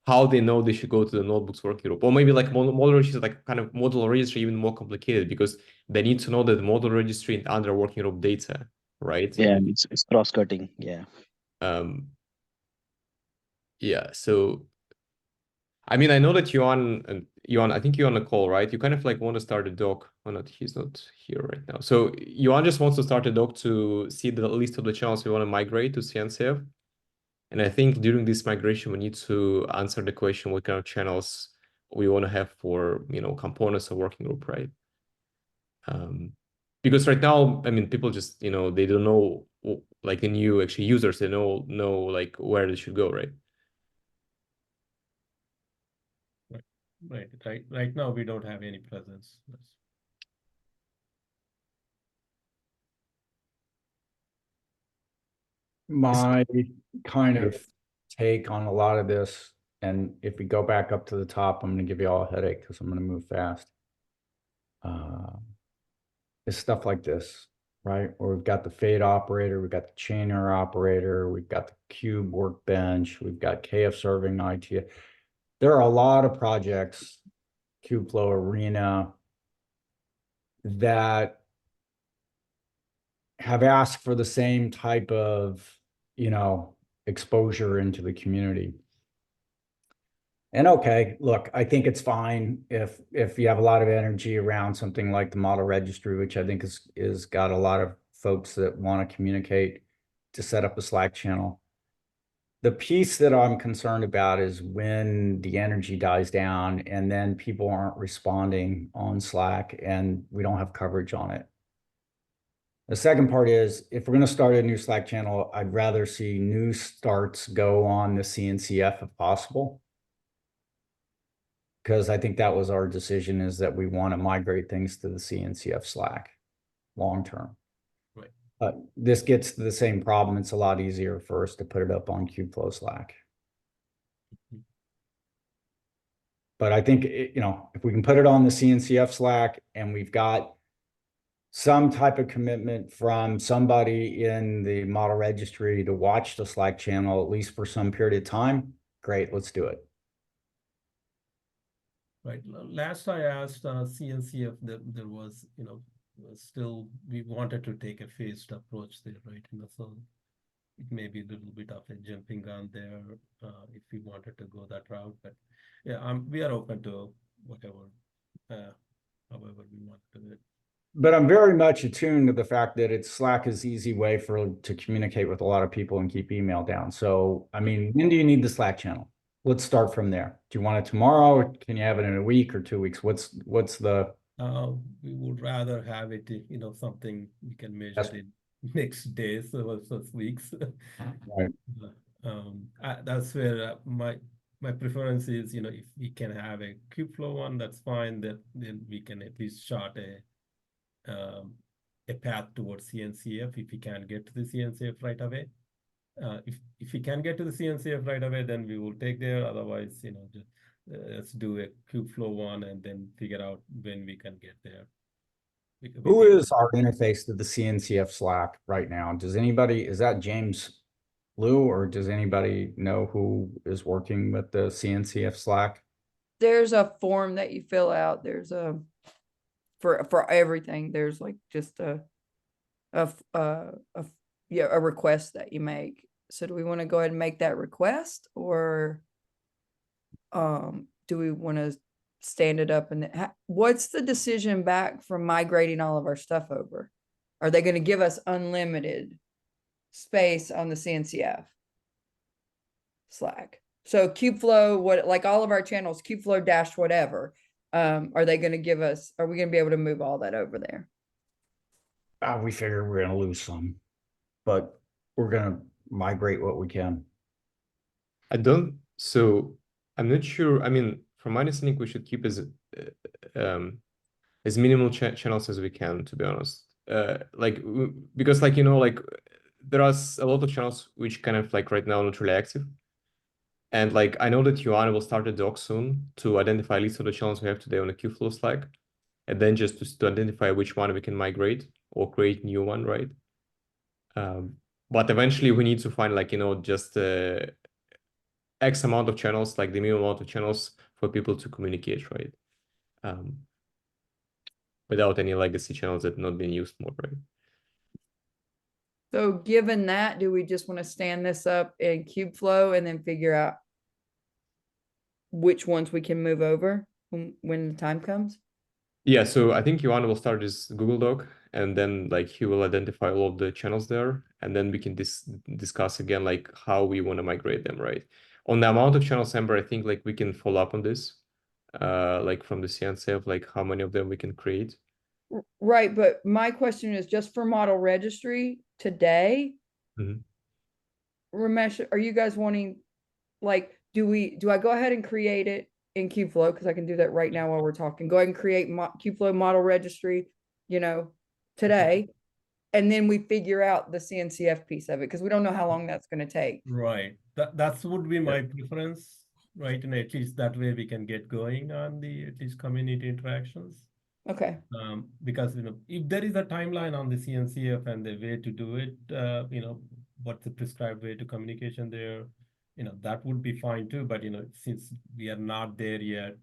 How they know they should go to the notebooks working group, or maybe like model registry is like kind of model registry even more complicated because they need to know that the model registry and under working group data, right? Yeah, it's cross-cutting. Yeah. Um, yeah. So, I mean, I know that Yuan, I think you're on a call, right? You kind of like want to start a doc. Oh, not he's not here right now. So Yuan just wants to start a doc to see the list of the channels we want to migrate to CNCF. And I think during this migration, we need to answer the question what kind of channels we want to have for components of working group, right? Because right now, I mean, people just they don't know, like the new actually users, they know like where they should go, right? Right now we don't have any presence. My kind of take on a lot of this, and if we go back up to the top, I'm going to give you all a headache because I'm going to move fast. Is stuff like this, right? Where we've got the fade operator, we've got the chainer operator, we've got the cube workbench, we've got KF serving IT. There are a lot of projects, Kubeflow Arena, that have asked for the same type of, exposure into the community. And okay, look, I think it's fine if you have a lot of energy around something like the model registry, which I think is got a lot of folks that want to communicate, to set up a Slack channel. The piece that I'm concerned about is when the energy dies down and then people aren't responding on Slack and we don't have coverage on it. The second part is, if we're going to start a new Slack channel, I'd rather see new starts go on the CNCF if possible. Because I think that was our decision, is that we want to migrate things to the CNCF Slack long-term. Right. This gets to the same problem. It's a lot easier for us to put it up on Kubeflow Slack. But I think, if we can put it on the CNCF Slack and we've got some type of commitment from somebody in the model registry to watch the Slack channel, at least for some period of time, great, let's do it. Right. Last I asked CNCF, there was, still we wanted to take a phased approach there, right? So it may be a little bit of a jumping gun there if we wanted to go that route. But yeah, we are open to whatever, however we want to do it. But I'm very much attuned to the fact that Slack is easy way to communicate with a lot of people and keep email down. So, I mean, when do you need the Slack channel? Let's start from there. Do you want it tomorrow? Can you have it in a week or 2 weeks? What's the? We would rather have it, something we can measure in next days versus weeks. Right. That's where my preference is, if we can have a Kubeflow one, that's fine. Then we can at least chart a path towards CNCF if we can get to the CNCF right away. If we can get to the CNCF right away, then we will take there. Otherwise, just, let's do a Kubeflow one and then figure out when we can get there. Who is our interface to the CNCF Slack right now? Is that James Liu, or does anybody know who is working with the CNCF Slack? There's a form that you fill out. There's for everything. There's like just a request that you make. So do we want to go ahead and make that request, or do we want to stand it up? And what's the decision back from migrating all of our stuff over? Are they going to give us unlimited space on the CNCF Slack? So Kubeflow, like all of our channels, Kubeflow dash whatever, are they going to give us, are we going to be able to move all that over there? We figure we're going to lose some, but we're going to migrate what we can. I'm not sure. I mean, from my understanding, we should keep as minimal channels as we can, to be honest. Because like, there are a lot of channels which kind of like right now not really active. And like, I know that Yuan will start a doc soon to identify a list of the channels we have today on the Kubeflow Slack. and then just to identify which one we can migrate or create new one, right? But eventually we need to find like, just X amount of channels, like the minimum amount of channels for people to communicate, right? Without any legacy channels that not being used more, right? So given that, do we just want to stand this up in Kubeflow and then figure out which ones we can move over when the time comes? Yeah, so I think Johan will start this Google Doc, and then like he will identify all of the channels there, and then we can discuss again like how we want to migrate them, right? On the amount of channels, Amber, I think like we can follow up on this, like from the CNC of like how many of them we can create. Right, but my question is just for model registry today. Mhm. Ramesh, are you guys wanting, like, do I go ahead and create it in Kubeflow? Because I can do that right now while we're talking. Go ahead and create Kubeflow model registry, today. And then we figure out the CNCF piece of it, because we don't know how long that's going to take. Right. That would be my preference, right? And at least that way we can get going on the at least community interactions. Okay. Because if there is a timeline on the CNCF and the way to do it, what's the prescribed way to communication there, that would be fine too. But since we are not there yet,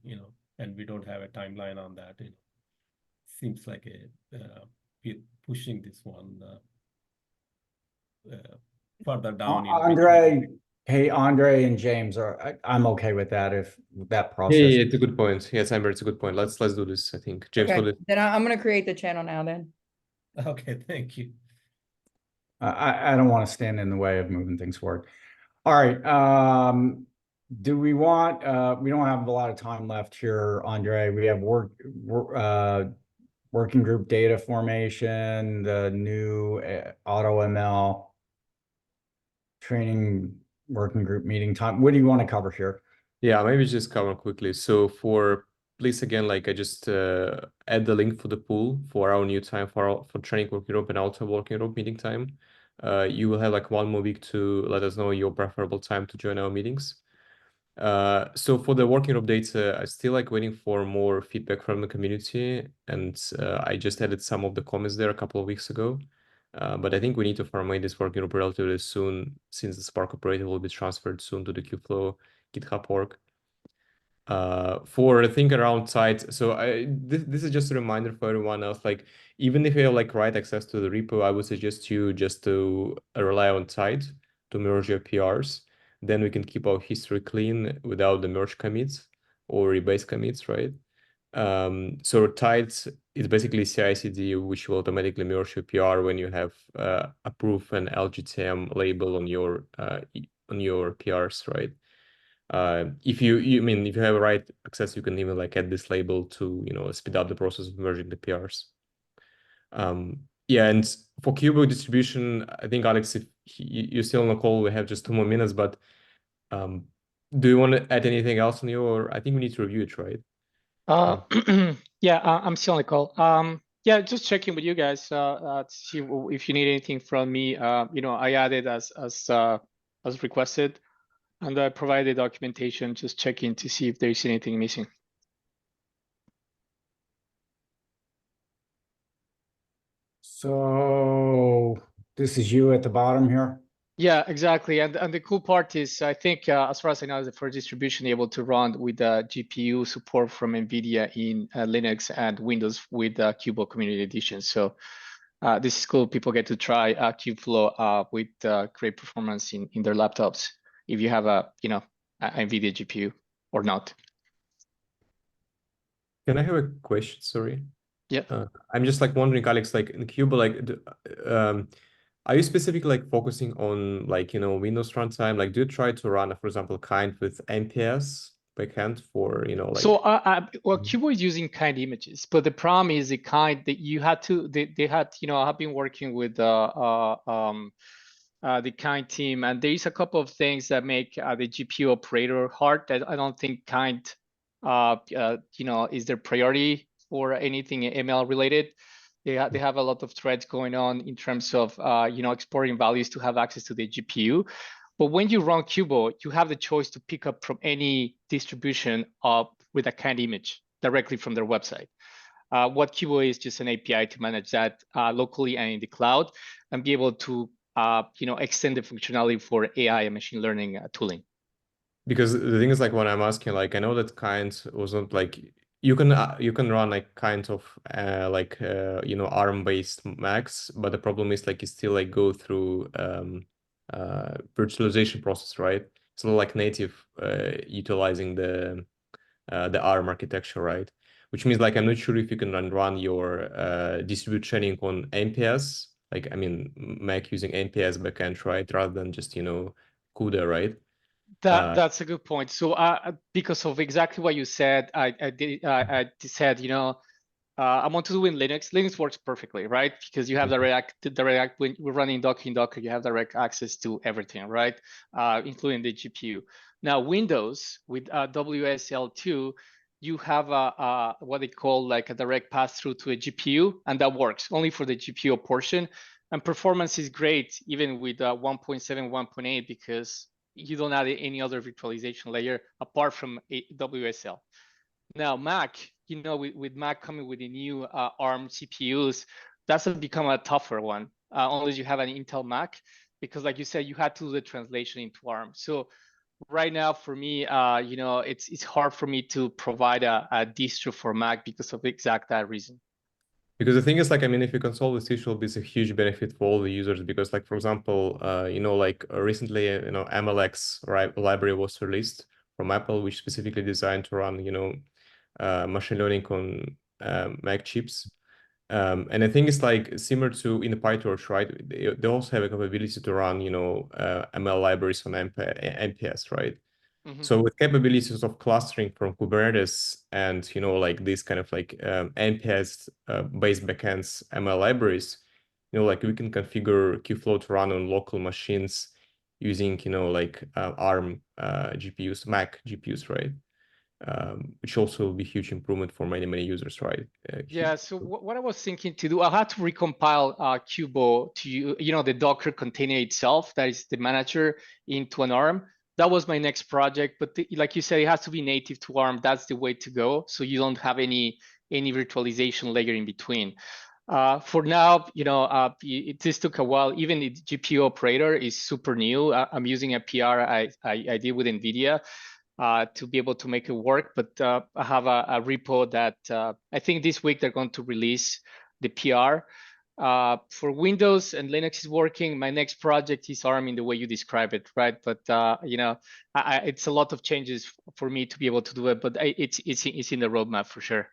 and we don't have a timeline on that, seems like we're pushing this one further down. Andre and James I'm okay with that if that process. Yeah, it's a good point. Yes, Amber, it's a good point. Let's do this, I think. James, Okay. Then I'm going to create the channel now then. Okay, thank you. I don't want to stand in the way of moving things forward. All right. Do we want, we don't have a lot of time left here, Andre. We have working group data formation, the new auto ML training working group meeting time. What do you want to cover here? Yeah, maybe just cover quickly. So please again, like I just add the link for the pool for our new time for training working group and auto working group meeting time. You will have like 1 more week to let us know your preferable time to join our meetings. So for the working group data, I still like waiting for more feedback from the community, and I just added some of the comments there a couple of weeks ago. But I think we need to formate this working group relatively soon, since the Spark operator will be transferred soon to the Kubeflow GitHub org. For the thing around site, so this is just a reminder for everyone else, like even if you have like write access to the repo, I would suggest you just to rely on site to merge your PRs. Then we can keep our history clean without the merge commits or rebase commits, right? So Tide is basically CI/CD, which will automatically merge your PR when you have approve an LGTM label on your PRs, right? If if you have write access, you can even like add this label to speed up the process of merging the PRs. Yeah, and for Kubo distribution, I think Alex, if you're still on the call, we have just 2 more minutes, but do you want to add anything else on you, or I think we need to review it, right? Yeah, I'm still on the call. Yeah, just checking with you guys to see if you need anything from me. I added as requested, and I provided documentation, just checking to see if there's anything missing. So this is you at the bottom here. Yeah, exactly. And the cool part is, I think, as far as I know, for distribution, able to run with GPU support from NVIDIA in Linux and Windows with Kubo Community Edition. So this is cool. People get to try Kubeflow with great performance in their laptops if you have a NVIDIA GPU or not. Can I have a question? Sorry. Yeah. I'm just like wondering, Alex, like in Kubo, like, are you specifically like focusing on like Windows runtime? Like, do you try to run, for example, kind with MPS backend for like? So well, Kubo is using kind images, but the problem is the kind that you had to. They had I've been working with the kind team, and there is a couple of things that make the GPU operator hard. That I don't think kind is their priority for anything ML related. They have a lot of threads going on in terms of exporting values to have access to the GPU. But when you run Kubo, you have the choice to pick up from any distribution with a kind image directly from their website. What Kubo is just an API to manage that locally and in the cloud, and be able to extend the functionality for AI and machine learning tooling. Because the thing is, like, when I'm asking, like, I know that kind wasn't like you can run like kind of ARM-based Macs, but the problem is like you still like go through virtualization process, right? It's not like native utilizing the ARM architecture, right? Which means like I'm not sure if you can run your distributed chaining on MPS, like I mean Mac using MPS backend, right, rather than just CUDA, right? That's a good point. So because of exactly what you said, I said, I want to do in Linux. Linux works perfectly, right? Because you have direct when we're running Docker in Docker, you have direct access to everything, right? Including the GPU. Now Windows with WSL2, you have what they call like a direct pass through to a GPU, and that works only for the GPU portion. And performance is great even with 1.7, 1.8 because you don't add any other virtualization layer apart from WSL. Now Mac, with Mac coming with the new ARM CPUs, that's become a tougher one, unless you have an Intel Mac, because like you said, you had to do the translation into ARM. So right now for me, it's hard for me to provide a distro for Mac because of exact that reason. Because the thing is, like, I mean, if you can solve this issue, it'll be a huge benefit for all the users. Because, like, for example, recently, MLX library was released from Apple, which specifically designed to run, machine learning on Mac chips. And I think it's like similar to in the PyTorch, right? They also have a capability to run, ML libraries on MPS, right? Mm-hmm. So with capabilities of clustering from Kubernetes and like these kind of like NPS based backends ML libraries, like we can configure Kubeflow to run on local machines using like ARM GPUs, Mac GPUs, right? Which also will be huge improvement for many users, right? Yeah. So what I was thinking to do, I had to recompile Kubo to the Docker container itself, that is the manager, into an ARM. That was my next project, but like you said, it has to be native to ARM. That's the way to go. So you don't have any virtualization layer in between. For now, this took a while. Even the GPU operator is super new. I'm using a PR I did with NVIDIA to be able to make it work. But I have a repo that I think this week they're going to release the PR. For Windows and Linux is working. My next project is ARM in the way you describe it, right? But it's a lot of changes for me to be able to do it. But it's in the roadmap for sure.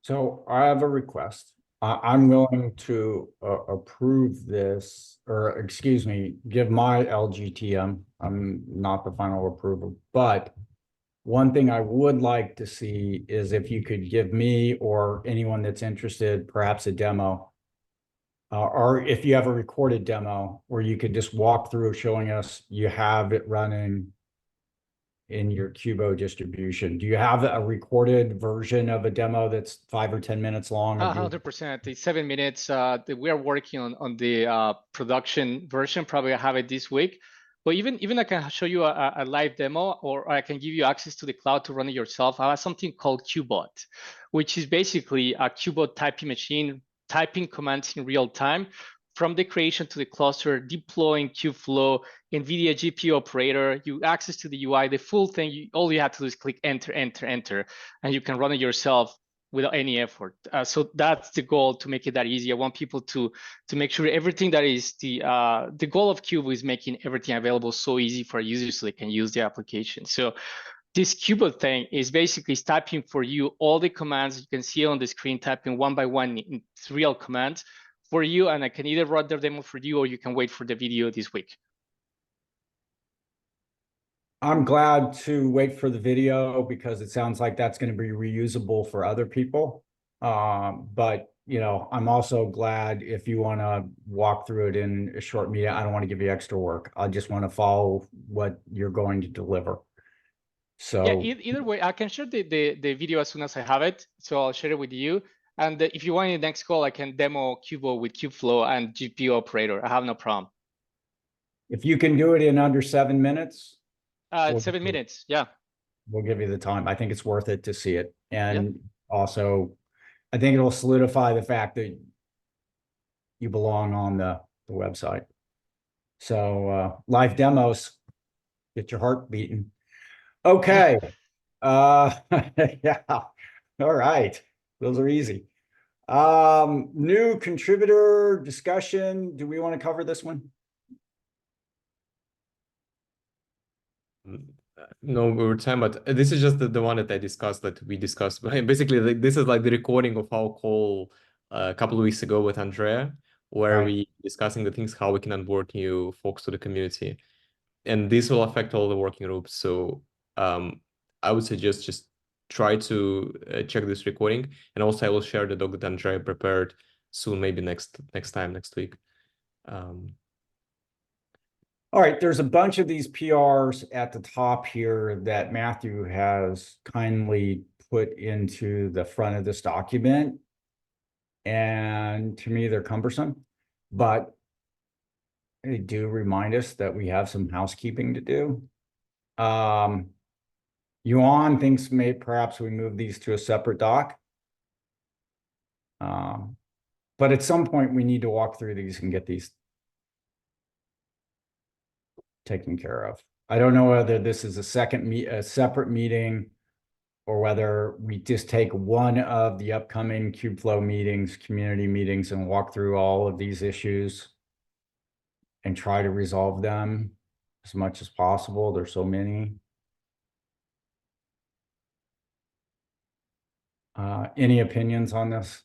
So I have a request. I'm willing to approve this, or excuse me, give my LGTM. I'm not the final approval, but one thing I would like to see is if you could give me or anyone that's interested, perhaps a demo, or if you have a recorded demo where you could just walk through showing us you have it running in your Kubo distribution. Do you have a recorded version of a demo that's 5 or 10 minutes long? 100%. It's 7 minutes. We are working on the production version. Probably I have it this week. But even I can show you a live demo, or I can give you access to the cloud to run it yourself. I have something called Kubot, which is basically a Kubot typing machine, typing commands in real time, from the creation to the cluster, deploying Kubeflow, NVIDIA GPU operator, you access to the UI, the full thing. All you have to do is click enter, enter, enter, and you can run it yourself without any effort. So that's the goal, to make it that easy. I want people to make sure everything that is the goal of Kubo is making everything available so easy for users so they can use the application. So this Kubo thing is basically typing for you all the commands you can see on the screen, typing one by one in real commands for you, and I can either run the demo for you or you can wait for the video this week. I'm glad to wait for the video because it sounds like that's going to be reusable for other people. But I'm also glad if you want to walk through it in a short meeting. I don't want to give you extra work. I just want to follow what you're going to deliver. So yeah, either way, I can share the video as soon as I have it. So I'll share it with you. And if you want in the next call, I can demo Kubo with Kubeflow and GPU operator. I have no problem. If you can do it in under 7 minutes. 7 minutes, yeah. We'll give you the time. I think it's worth it to see it. And also, I think it'll solidify the fact that you belong on the website. So live demos, get your heart beating. Okay. Yeah. All right. Those are easy. New contributor discussion. Do we want to cover this one? No, over time, but this is just the one that I discussed, that we discussed. Basically, like, this is like the recording of our call a couple of weeks ago with Andrea, where Right. we discussing the things, how we can onboard new folks to the community. And this will affect all the working groups. So I would suggest just try to check this recording. And also I will share the doc that Andrea prepared soon, maybe next week. All right, there's a bunch of these PRs at the top here that Matthew has kindly put into the front of this document. And to me, they're cumbersome, but they do remind us that we have some housekeeping to do. Yuan thinks perhaps we move these to a separate doc. But at some point we need to walk through these and get these taken care of. I don't know whether this is a separate meeting, or whether we just take one of the upcoming Kubeflow meetings, community meetings, and walk through all of these issues and try to resolve them as much as possible. There's so many. Any opinions on this?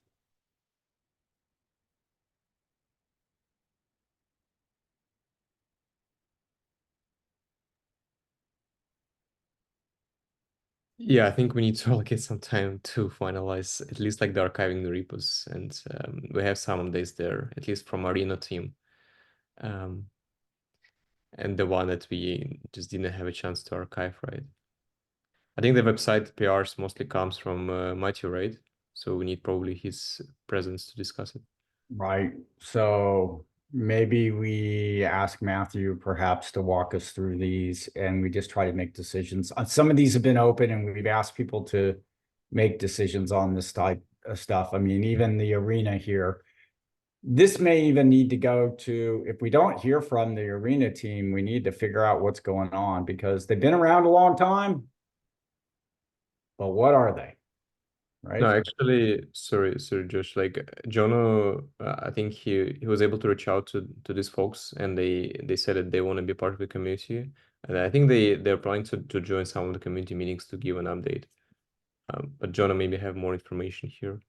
Yeah, I think we need to allocate some time to finalize at least like the archiving the repos, and we have some days there, at least from Arena team. And the one that we just didn't have a chance to archive, right? I think the website PRs mostly comes from Matthew, right? So we need probably his presence to discuss it. Right. So maybe we ask Matthew perhaps to walk us through these, and we just try to make decisions. Some of these have been open and we've asked people to make decisions on this type of stuff. I mean, even the arena here, this may even need to go to, if we don't hear from the arena team, we need to figure out what's going on, because they've been around a long time. But what are they? Right? No, actually, sorry, Josh. Like Jono, I think he was able to reach out to these folks, and they said that they want to be part of the community, and I think they're planning to join some of the community meetings to give an update. But Jono maybe have more information here.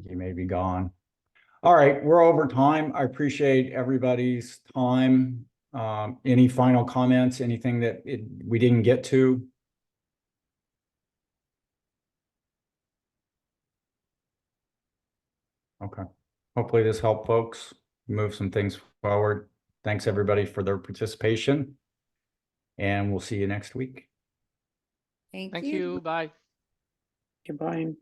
He may be gone. All right, we're over time. I appreciate everybody's time. Any final comments, anything that we didn't get to? Okay. Hopefully this helped folks move some things forward. Thanks everybody for their participation, and we'll see you next week. Thank Thank you. you. Bye. Goodbye.